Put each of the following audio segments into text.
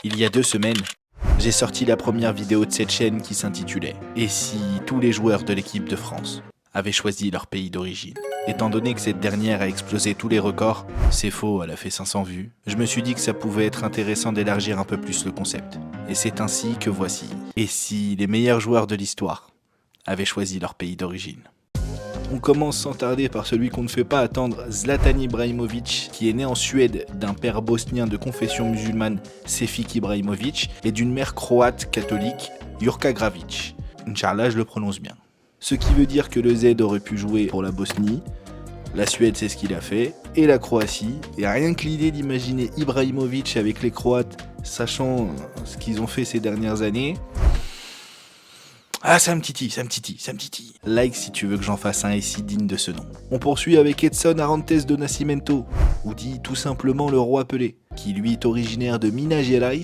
Il y a 2 semaines, j'ai sorti la première vidéo de cette chaîne qui s'intitulait « Et si tous les joueurs de l'équipe de France avaient choisi leur pays d'origine ?» Étant donné que cette dernière a explosé tous les records, c'est faux, elle a fait 500 vues, je me suis dit que ça pouvait être intéressant d'élargir un peu plus le concept. Et c'est ainsi que voici « Et si les meilleurs joueurs de l'histoire avaient choisi leur pays d'origine ?» On commence sans tarder par celui qu'on ne fait pas attendre, Zlatan Ibrahimović, qui est né en Suède d'un père bosnien de confession musulmane, Sefik Ibrahimović, et d'une mère croate catholique, Jurka Gravić. Inch'Allah, je le prononce bien. Ce qui veut dire que le Z aurait pu jouer pour la Bosnie, la Suède c'est ce qu'il a fait, et la Croatie. Et rien que l'idée d'imaginer Ibrahimović avec les Croates, sachant ce qu'ils ont fait ces dernières années... Ah, ça me titille. Like si tu veux que j'en fasse un SI digne de ce nom. On poursuit avec Edson Arantes do Nascimento, ou dit tout simplement le roi Pelé, qui lui est originaire de Minas Gerais,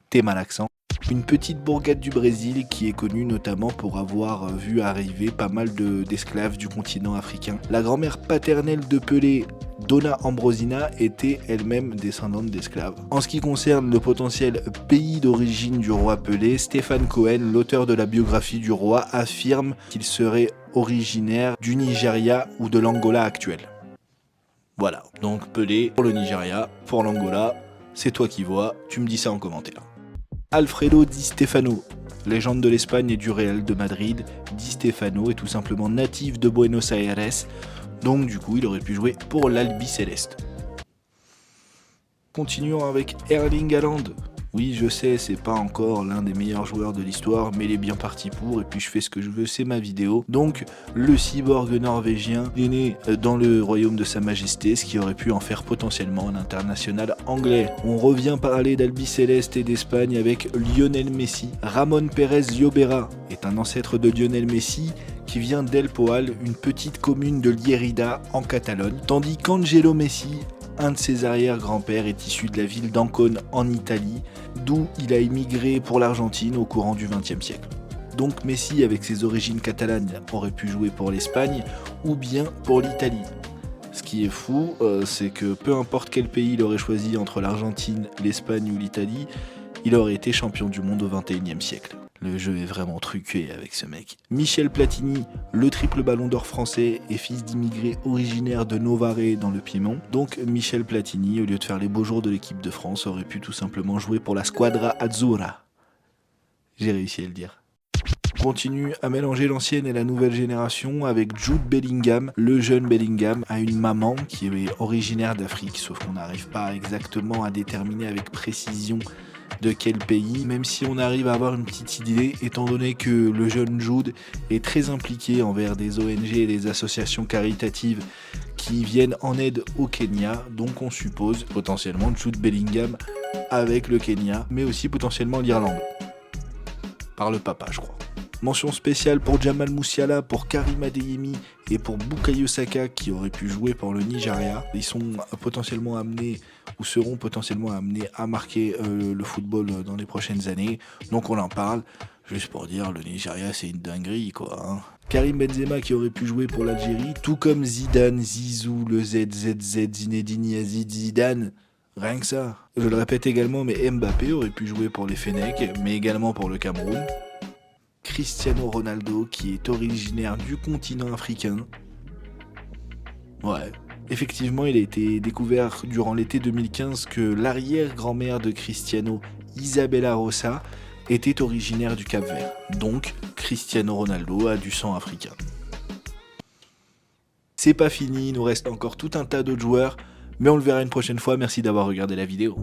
t'es mal accent, une petite bourgade du Brésil qui est connue notamment pour avoir vu arriver pas mal d'esclaves du continent africain. La grand-mère paternelle de Pelé, Dona Ambrosina, était elle-même descendante d'esclaves. En ce qui concerne le potentiel pays d'origine du roi Pelé, Stéphane Cohen, l'auteur de la biographie du roi, affirme qu'il serait originaire du Nigeria ou de l'Angola actuel. Voilà, donc Pelé pour le Nigeria, pour l'Angola, c'est toi qui vois, tu me dis ça en commentaire. Alfredo Di Stefano, légende de l'Espagne et du Real de Madrid, Di Stefano est tout simplement natif de Buenos Aires, donc du coup il aurait pu jouer pour l'Albi Céleste. Continuons avec Erling Haaland. Oui, je sais, c'est pas encore l'un des meilleurs joueurs de l'histoire, mais il est bien parti pour, et puis je fais ce que je veux, c'est ma vidéo. Donc, le cyborg norvégien est né dans le royaume de Sa Majesté, ce qui aurait pu en faire potentiellement un international anglais. On revient parler d'Albi Céleste et d'Espagne avec Lionel Messi. Ramon Pérez Llobera est un ancêtre de Lionel Messi, qui vient d'El Poal, une petite commune de Lleida en Catalogne, tandis qu'Angelo Messi, un de ses arrière-grands-pères, est issu de la ville d'Ancône en Italie, d'où il a émigré pour l'Argentine au courant du XXe siècle. Donc Messi, avec ses origines catalanes, aurait pu jouer pour l'Espagne ou bien pour l'Italie. Ce qui est fou, c'est que peu importe quel pays il aurait choisi entre l'Argentine, l'Espagne ou l'Italie, il aurait été champion du monde au XXIe siècle. Le jeu est vraiment truqué avec ce mec. Michel Platini, le triple ballon d'or français, est fils d'immigrés originaires de Novare dans le Piémont. Donc Michel Platini, au lieu de faire les beaux jours de l'équipe de France, aurait pu tout simplement jouer pour la Squadra Azzurra. J'ai réussi à le dire. On continue à mélanger l'ancienne et la nouvelle génération avec Jude Bellingham. Le jeune Bellingham a une maman qui est originaire d'Afrique, sauf qu'on n'arrive pas exactement à déterminer avec précision de quel pays, même si on arrive à avoir une petite idée, étant donné que le jeune Jude est très impliqué envers des ONG et des associations caritatives qui viennent en aide au Kenya, donc on suppose potentiellement Jude Bellingham avec le Kenya, mais aussi potentiellement l'Irlande, par le papa je crois. Mention spéciale pour Jamal Musiala, pour Karim Adeyemi et pour Bukayo Saka qui auraient pu jouer pour le Nigeria. Ils sont potentiellement amenés ou seront potentiellement amenés à marquer le football dans les prochaines années. Donc on en parle, juste pour dire le Nigeria c'est une dinguerie quoi. Hein. Karim Benzema qui aurait pu jouer pour l'Algérie, tout comme Zidane, Zizou, le ZZZ, Zinedine Yazid, Zidane. Rien que ça. Je le répète également, mais Mbappé aurait pu jouer pour les Fennecs, mais également pour le Cameroun. Cristiano Ronaldo qui est originaire du continent africain. Ouais, effectivement il a été découvert durant l'été 2015 que l'arrière-grand-mère de Cristiano, Isabella Rossa, était originaire du Cap-Vert. Donc Cristiano Ronaldo a du sang africain. C'est pas fini, il nous reste encore tout un tas d'autres joueurs, mais on le verra une prochaine fois, merci d'avoir regardé la vidéo.